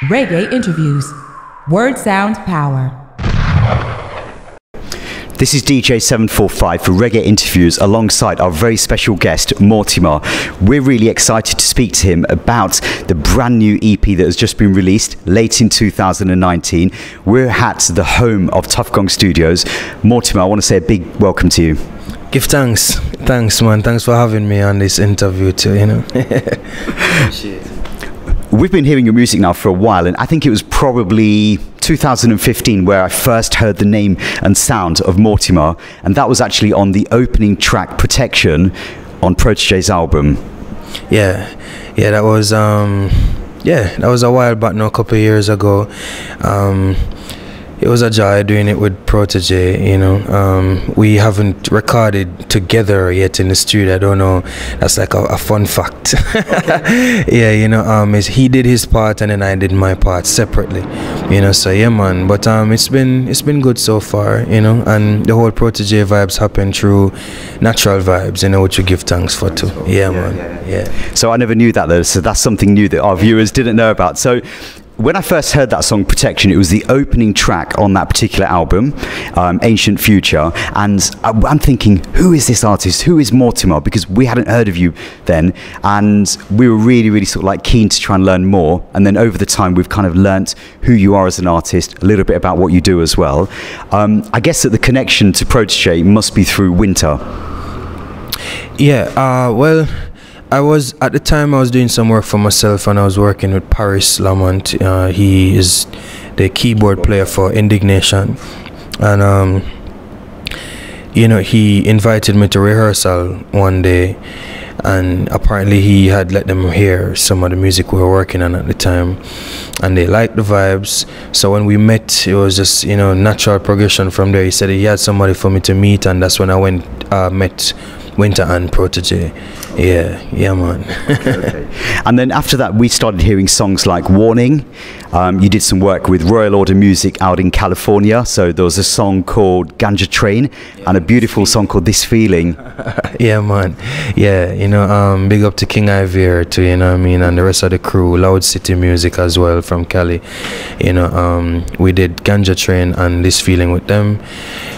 Reggae interviews. Word sound power. This is DJ745 for Reggae Interviews alongside our very special guest, Mortimer. We're really excited to speak to him about the brand new EP that has just been released late in 2019. We're at the home of Tuff Gong Studios. Mortimer, I want to say a big welcome to you. Give thanks. Thanks, man. Thanks for having me on this interview too, you know. Appreciate it. We've been hearing your music now for a while, and I think it was probably 2015 where I first heard the name and sound of Mortimer, and that was actually on the opening track Protection on Protege's album. Yeah, that was a while back now, a couple of years ago. It was a joy doing it with Protege, you know. We haven't recorded together yet in the studio. I don't know. That's like a fun fact. Okay. Yeah, you know, he did his part and then I did my part separately, you know. So yeah, man. But it's been good so far, you know. And the whole Protege vibes happen through natural vibes, you know, which we give thanks for too. Yeah, man. Yeah. So I never knew that though. So that's something new that our viewers didn't know about. So when I first heard that song Protection, it was the opening track on that particular album, Ancient Future, and I'm thinking, who is this artist? Who is Mortimer? Because we hadn't heard of you then, and we were really sort of like keen to try and learn more. And then over the time, we've kind of learnt who you are as an artist, a little bit about what you do as well. I guess that the connection to Protege must be through Winta. Yeah, well, I was doing some work for myself, and I was working with Paris Lamont. He is the keyboard player for Indignation, and you know, he invited me to rehearsal one day, and apparently he had let them hear some of the music we were working on at the time, and they liked the vibes. So when we met, it was just, you know, natural progression from there. He said he had somebody for me to meet, and that's when I met Winta and Protege. Yeah, man. Okay. And then after that, we started hearing songs like Warning. You did some work with Royal Order Music out in California. So there was a song called Ganja Train and a beautiful song called This Feeling. Yeah, man. Yeah, you know, big up to King Ivier too, you know what I mean, and the rest of the crew, Loud City Music as well from Cali. You know, we did Ganja Train and This Feeling with them.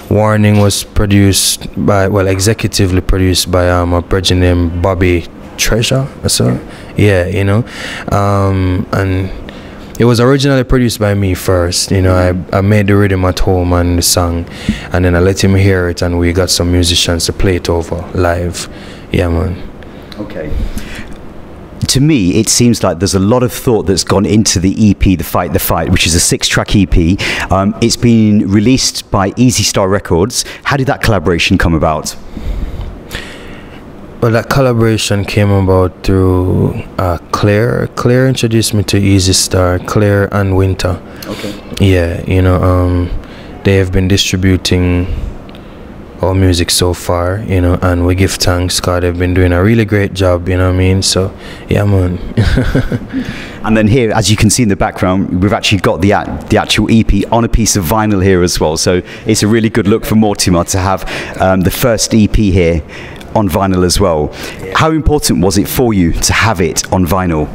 Warning was produced by, well, executively produced by a brethren named Bobby Treasure. So yeah, you know, and it was originally produced by me first. You know, I made the rhythm at home and the song, and then I let him hear it, and we got some musicians to play it over live. Yeah, man. Okay. To me, it seems like there's a lot of thought that's gone into the EP, The Fight the Fight, which is a 6-track EP. It's been released by Easy Star Records. How did that collaboration come about? Well, that collaboration came about through Claire. Claire introduced me to Easy Star, Claire and Winta. Okay. Yeah, you know, they have been distributing our music so far, you know, and we give thanks because they've been doing a really great job, you know what I mean? So yeah, man. And then here, as you can see in the background, we've actually got the actual EP on a piece of vinyl here as well, so it's a really good look for Mortimer to have the first EP here on vinyl as well. Yeah. How important was it for you to have it on vinyl?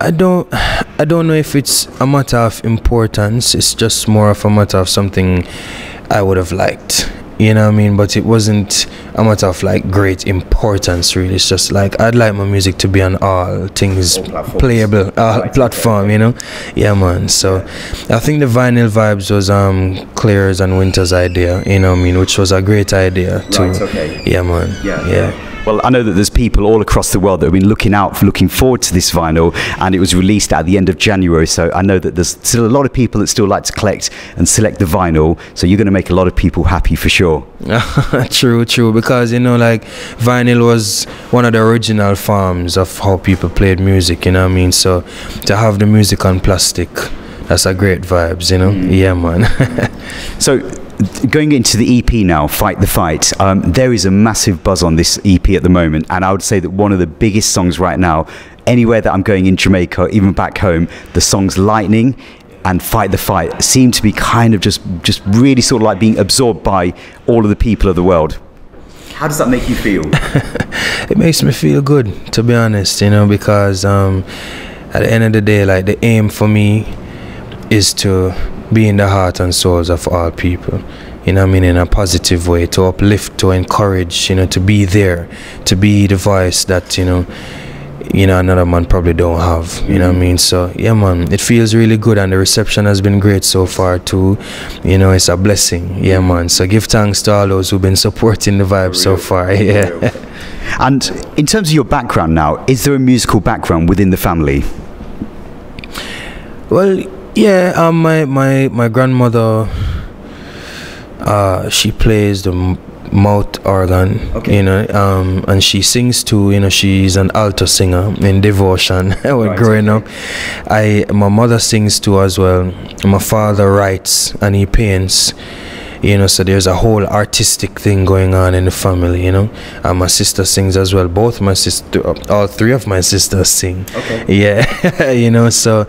I don't know if it's a matter of importance. It's just more of a matter of something I would have liked, you know what I mean? But it wasn't a matter of like great importance really. It's just like I'd like my music to be on all things playable, platform, you know? Yeah, man. So I think the vinyl vibes was Claire's and Winter's idea, you know what I mean, which was a great idea too. Right, okay. Yeah, man. Yeah. Well, I know that there's people all across the world that have been looking forward to this vinyl, and it was released at the end of January, so I know that there's still a lot of people that still like to collect and select the vinyl, so you're going to make a lot of people happy for sure. True, because, you know, like, vinyl was one of the original forms of how people played music, you know what I mean? So to have the music on plastic, that's a great vibes, you know? Yeah, man. So going into the EP now, Fight the Fight, there is a massive buzz on this EP at the moment, and I would say that one of the biggest songs right now, anywhere that I'm going in Jamaica, even back home, the songs Lightning and Fight the Fight seem to be kind of just really sort of like being absorbed by all of the people of the world. How does that make you feel? It makes me feel good, to be honest, you know, because at the end of the day, like, the aim for me is to be in the heart and souls of all people, you know what I mean, in a positive way, to uplift, to encourage, you know, to be there, to be the voice that, you know, another man probably don't have, you know what I mean. So yeah, man, it feels really good, and the reception has been great so far too, you know. It's a blessing, yeah, man. So give thanks to all those who've been supporting the vibe so far. Yeah. And in terms of your background now, is there a musical background within the family? Well, yeah, my grandmother, she plays the mouth organ, okay, you know, and she sings too, you know. She's an alto singer in devotion. When growing up, my mother sings too as well. My father writes and he paints, you know, so there's a whole artistic thing going on in the family, you know. And my sister sings as well. Both my sister, all three of my sisters sing. Okay. Yeah. You know, so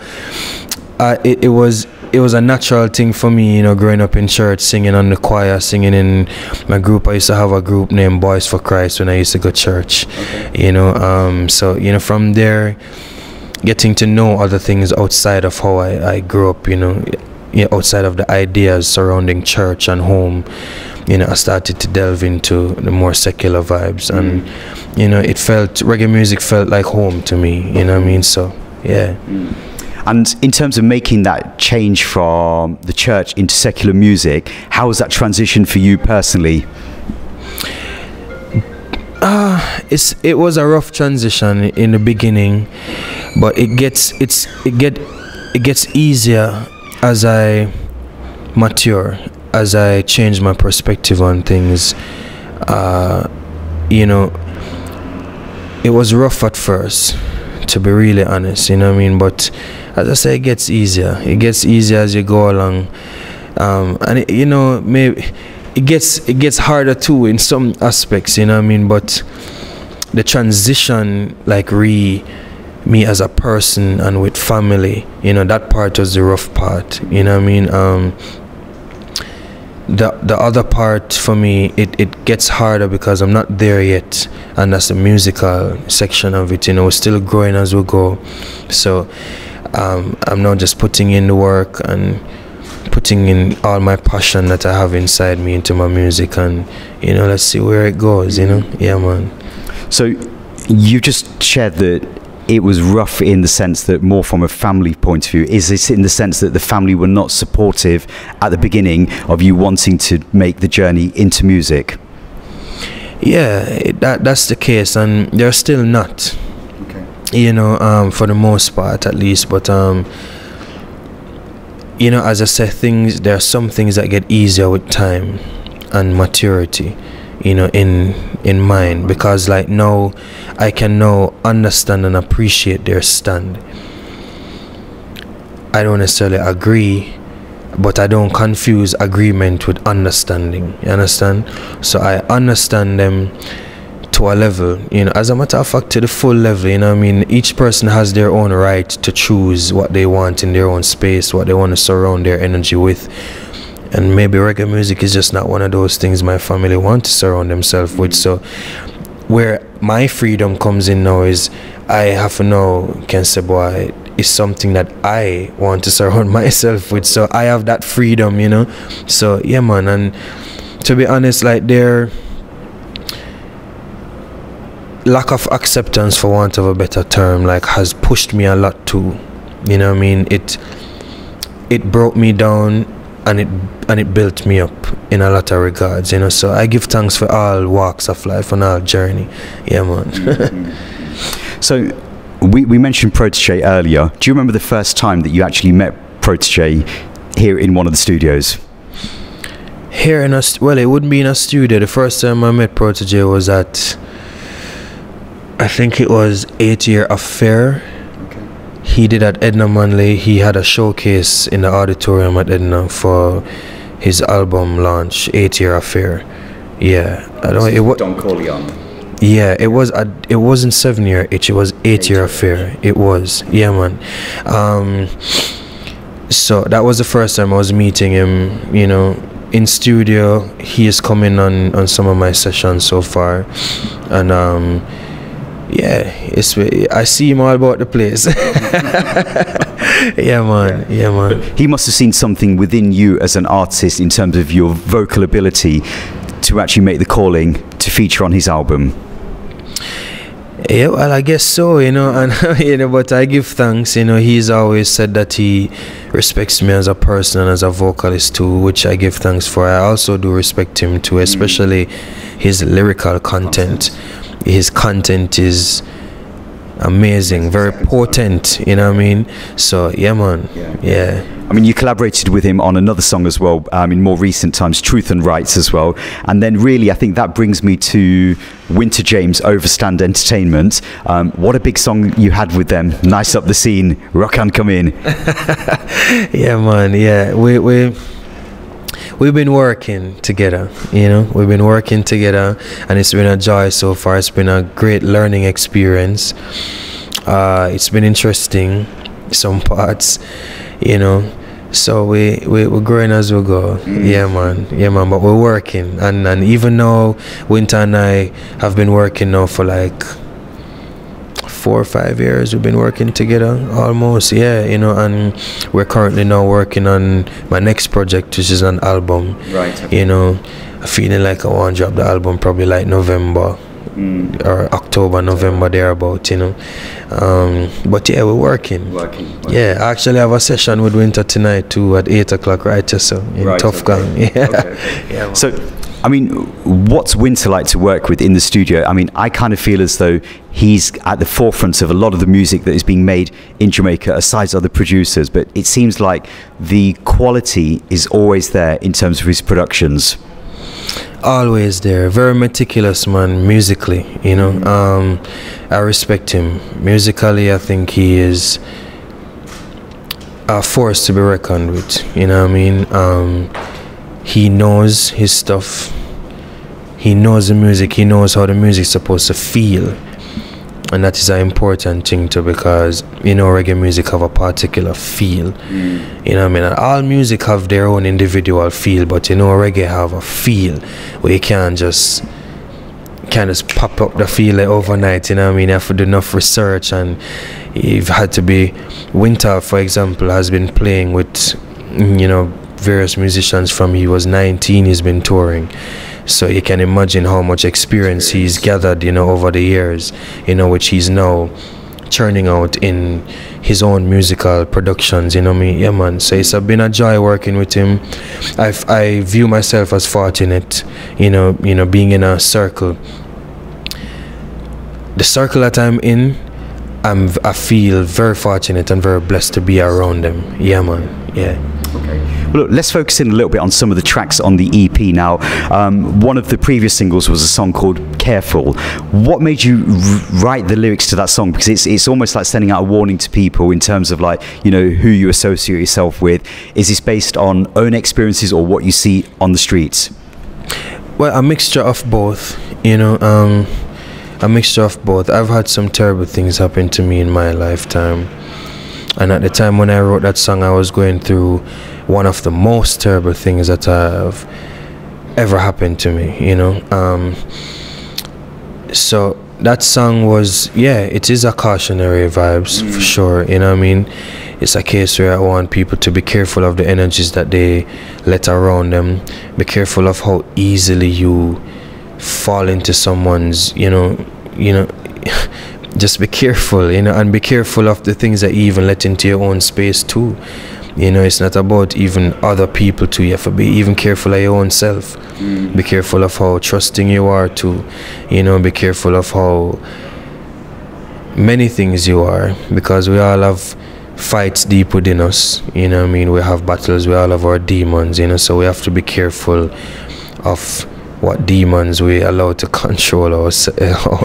it was a natural thing for me, you know, growing up in church, singing on the choir, singing in my group. I used to have a group named Boys for Christ when I used to go to church. Okay. You know, so, you know, from there, getting to know other things outside of how I grew up, you know, outside of the ideas surrounding church and home, you know, I started to delve into the more secular vibes. And, you know, reggae music felt like home to me, you know what I mean? So, yeah. And in terms of making that change from the church into secular music, how was that transition for you personally? It was a rough transition in the beginning, but it gets easier as I mature, as I change my perspective on things. You know, it was rough at first, to be really honest, you know what I mean, but as I say, it gets easier as you go along, and you know, maybe it gets harder too in some aspects, you know what I mean, but the transition, like me as a person and with family, you know, that part was the rough part, you know what I mean. The other part for me, it gets harder because I'm not there yet, and that's the musical section of it, you know. We're still growing as we go, so I'm not just putting in the work and putting in all my passion that I have inside me into my music, and, you know, let's see where it goes, you know. Yeah, man. So you just shared that it was rough in the sense that more from a family point of view. Is this in the sense that the family were not supportive at the beginning of you wanting to make the journey into music? Yeah, that's the case, and they're still not. Okay. You know, for the most part at least, but you know, as I said, there are some things that get easier with time and maturity, you know, in mind, because like now I can now understand and appreciate their stand. I don't necessarily agree, but I don't confuse agreement with understanding, you understand? So I understand them to a level, you know, as a matter of fact, to the full level, you know what I mean. Each person has their own right to choose what they want in their own space, what they want to surround their energy with. And maybe reggae music is just not one of those things my family want to surround themselves with. So where my freedom comes in now is I have to know, can say, boy, it's something that I want to surround myself with. So I have that freedom, you know. So yeah, man. And to be honest, like, their lack of acceptance, for want of a better term, like, has pushed me a lot too, you know what I mean. It broke me down, and it built me up in a lot of regards, you know. So I give thanks for all walks of life and all journey. Yeah, man. So we mentioned Protege earlier. Do you remember the first time that you actually met Protege here in one of the studios? Here in well, it wouldn't be in a studio. The first time I met Protege was at, I think it was 8 Year Affair. Okay. He did at Edna Manley. He had a showcase in the auditorium at Edna for his album launch, 8 Year Affair. Yeah, I don't. It was Don Corleone. Yeah, it wasn't 7 Year Itch. It was 8 Year Affair. It was. Yeah, man. So that was the first time I was meeting him, you know, in studio. He is coming on some of my sessions so far, and Yeah, I see him all about the place. Yeah, man. Yeah, man. He must have seen something within you as an artist in terms of your vocal ability to actually make the calling to feature on his album. Yeah, well, I guess so, you know, and you know, but I give thanks, you know. He's always said that he respects me as a person and as a vocalist too, which I give thanks for. I also do respect him too, especially his lyrical content. His content is amazing, very potent, you know what I mean? So yeah, man. Yeah. I mean, you collaborated with him on another song as well, in more recent times, Truth and Rights as well. And then really, I think that brings me to Winta James, Overstand Entertainment. What a big song you had with them. Nice up the scene, rock and come in. Yeah, man, yeah. We've been working together, you know. We've been working together, and it's been a joy so far. It's been a great learning experience. It's been interesting, some parts, you know. So we're growing as we go. Yeah, man. But we're working, and even though Winta and I have been working now for like 4 or 5 years, we've been working together almost. Yeah, you know, and we're currently now working on my next project, which is an album. Right. Okay. You know, I'm feeling like I want to drop the album probably like November. Or October, November, thereabout, you know. But yeah, we're working. Yeah, I actually have a session with Winta tonight too at 8 o'clock, right? So in Tuff Gong. Yeah. Okay. Yeah. So, I mean, what's Winta like to work with in the studio? I mean, I kind of feel as though he's at the forefront of a lot of the music that is being made in Jamaica, aside other producers. But it seems like the quality is always there in terms of his productions. Always there, very meticulous man musically, you know. I respect him musically. I think he is a force to be reckoned with, you know what I mean. He knows his stuff, he knows the music, he knows how the music's supposed to feel, and that is an important thing too, because you know reggae music have a particular feel. You know what I mean? And all music have their own individual feel, but you know reggae have a feel where you can't just pop up the feel like overnight. You know what I mean? You have to do enough research, and you've had to be. Winta, for example, has been playing with, you know, various musicians from he was 19. He's been touring. So you can imagine how much experience he's gathered, you know, over the years, you know, which he's now churning out in his own musical productions, you know what I mean? Yeah, man. So it's been a joy working with him. I view myself as fortunate, you know, being in a circle. The circle that I'm in, I feel very fortunate and very blessed to be around them. Yeah, man. Yeah. Okay. Well, look, let's focus in a little bit on some of the tracks on the EP now. One of the previous singles was a song called Careful. What made you write the lyrics to that song? Because it's almost like sending out a warning to people in terms of, like, you know, who you associate yourself with. Is this based on own experiences or what you see on the streets? Well, a mixture of both, you know. A mixture of both. I've had some terrible things happen to me in my lifetime. And at the time when I wrote that song, I was going through one of the most terrible things that have ever happened to me, you know. So that song was, yeah, it is a cautionary vibes for sure, you know what I mean. It's a case where I want people to be careful of the energies that they let around them. Be careful of how easily you fall into someone's, you know, just be careful, you know, and be careful of the things that you even let into your own space too. You know, it's not about even other people too. You have to be even careful of your own self. Be careful of how trusting you are too. You know, be careful of how many things you are, because we all have fights deep within us. You know what I mean? We have battles, we all have our demons, you know, so we have to be careful of what demons we allow to control us,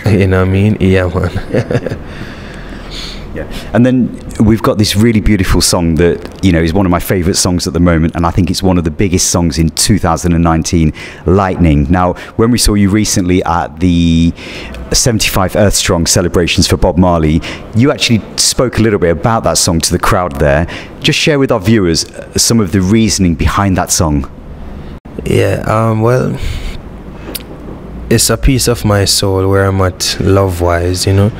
you know what I mean? Yeah, man. Yeah. And then we've got this really beautiful song that, you know, is one of my favorite songs at the moment, and I think it's one of the biggest songs in 2019, Lightning. Now, when we saw you recently at the 75 Earth Strong celebrations for Bob Marley, you actually spoke a little bit about that song to the crowd there. Just share with our viewers some of the reasoning behind that song. Yeah, well, it's a piece of my soul where I'm at love wise, you know.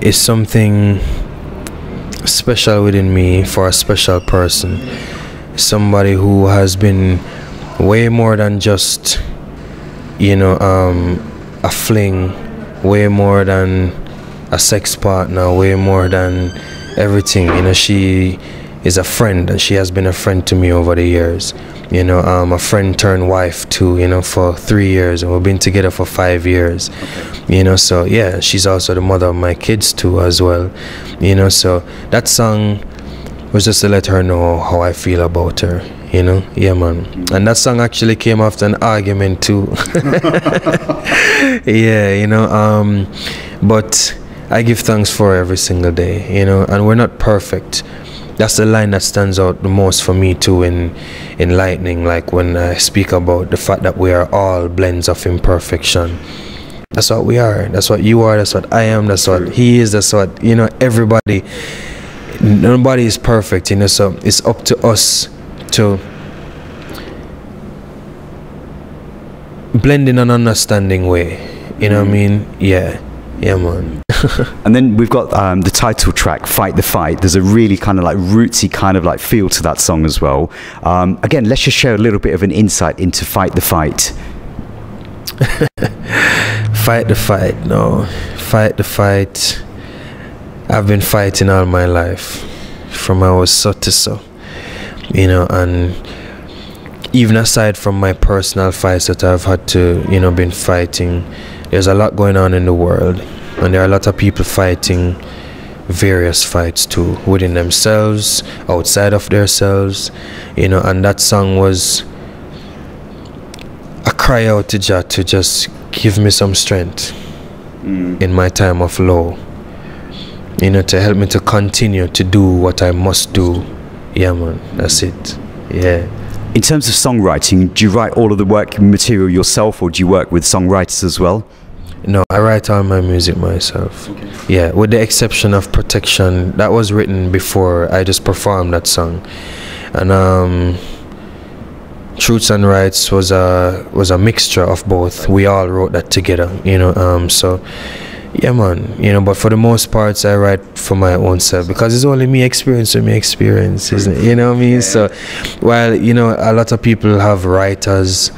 It's something special within me for a special person, somebody who has been way more than just, you know, a fling, way more than a sex partner, way more than everything. You know, she is a friend, and she has been a friend to me over the years. You know, a friend turned wife too, you know, for 3 years, and we've been together for 5 years. Okay. You know, so yeah, she's also the mother of my kids too as well. You know, so that song was just to let her know how I feel about her, you know. Yeah, man. And that song actually came after an argument too. Yeah, you know, but I give thanks for every single day, you know, and we're not perfect. That's the line that stands out the most for me too in Lightning, like when I speak about the fact that we are all blends of imperfection. That's what we are, that's what you are, that's what I am, that's what he is, that's what, you know, everybody, nobody is perfect, you know, so it's up to us to blend in an understanding way, you know what I mean? Yeah, man. And then we've got the title track, Fight the Fight. There's a really kind of like rootsy kind of like feel to that song as well. Again, let's just share a little bit of an insight into Fight the Fight. Fight the fight, no. Fight the fight. I've been fighting all my life, from I was so to so, you know, and even aside from my personal fights that I've had to, you know, been fighting, there's a lot going on in the world, and there are a lot of people fighting various fights too, within themselves, outside of themselves, you know, and that song was a cry out to Jah to just give me some strength in my time of low, you know, to help me to continue to do what I must do. Yeah, man, that's it. Yeah. In terms of songwriting, do you write all of the work material yourself, or do you work with songwriters as well? No, I write all my music myself. Okay. Yeah, with the exception of Protection, that was written before I just performed that song. And Truths and Rights was a mixture of both. We all wrote that together, you know. So yeah, man, you know, but for the most parts I write for my own self, because it's only me experience with me experience, isn't it? You know what I mean? Yeah. So while, you know, a lot of people have writers,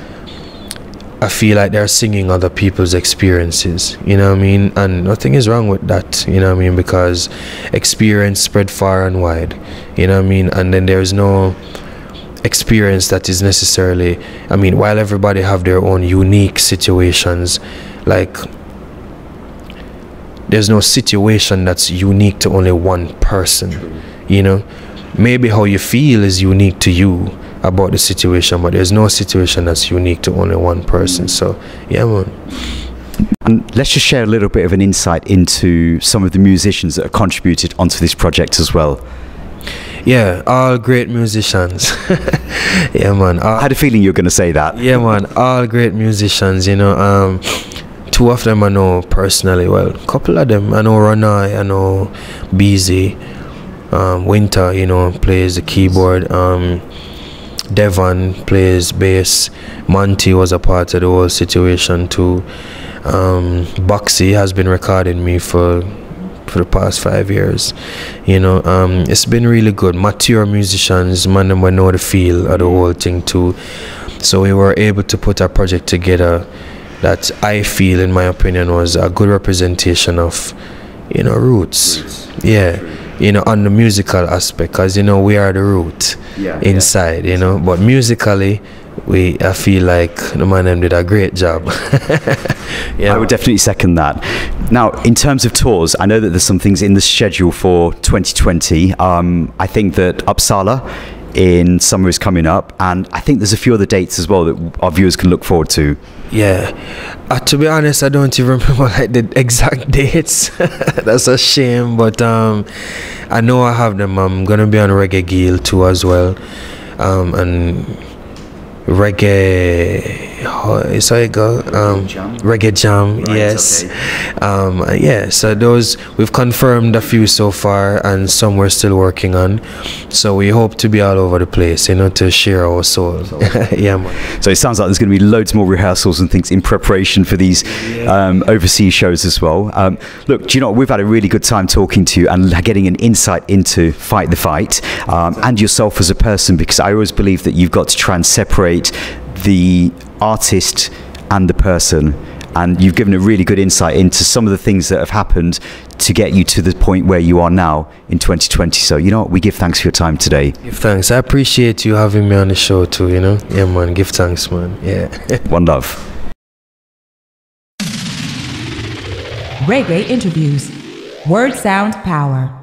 I feel like they're singing other people's experiences, you know what I mean? And nothing is wrong with that, you know what I mean? Because experience spread far and wide, you know what I mean? And then there's no experience that is necessarily, I mean, while everybody have their own unique situations, like there's no situation that's unique to only one person, you know? Maybe how you feel is unique to you about the situation, but there's no situation that's unique to only one person. So yeah, man. And let's just share a little bit of an insight into some of the musicians that have contributed onto this project as well. Yeah, all great musicians. Yeah, man. I had a feeling you were going to say that. Yeah, man, all great musicians, you know. Two of them I know personally, well, a couple of them I know. Ranai, I know BZ. Winta, you know, plays the keyboard. Devon plays bass. Monty was a part of the whole situation too. Boxy has been recording me for the past 5 years, you know. It's been really good. Mature musicians, man, them know the feel of the whole thing too. So we were able to put a project together that I feel, in my opinion, was a good representation of, you know, roots. Yeah, you know, on the musical aspect, because, you know, we are the root inside, you know. But musically, I feel like the man them did a great job. Yeah, I would definitely second that. Now, in terms of tours, I know that there's some things in the schedule for 2020. I think that Uppsala in summer is coming up, and I think there's a few other dates as well that our viewers can look forward to. Yeah, to be honest, I don't even remember like the exact dates. That's a shame, but I know I have them. I'm gonna be on Reggae too as well, and Reggae So I go Reggae Jam, Right, yes. okay. Yeah, so those we've confirmed a few so far, and some we're still working on. So we hope to be all over the place, you know, to share our soul. Yeah, man. So it sounds like there's going to be loads more rehearsals and things in preparation for these overseas shows as well. Look, do you know what? We've had a really good time talking to you and getting an insight into Fight the Fight and yourself as a person, because I always believe that you've got to try and separate the artist and the person, and you've given a really good insight into some of the things that have happened to get you to the point where you are now in 2020. So you know what, we give thanks for your time today. Give thanks. I appreciate you having me on the show too, you know. Yeah, man, give thanks, man. Yeah. One love. Reggae interviews. Word Sound Power.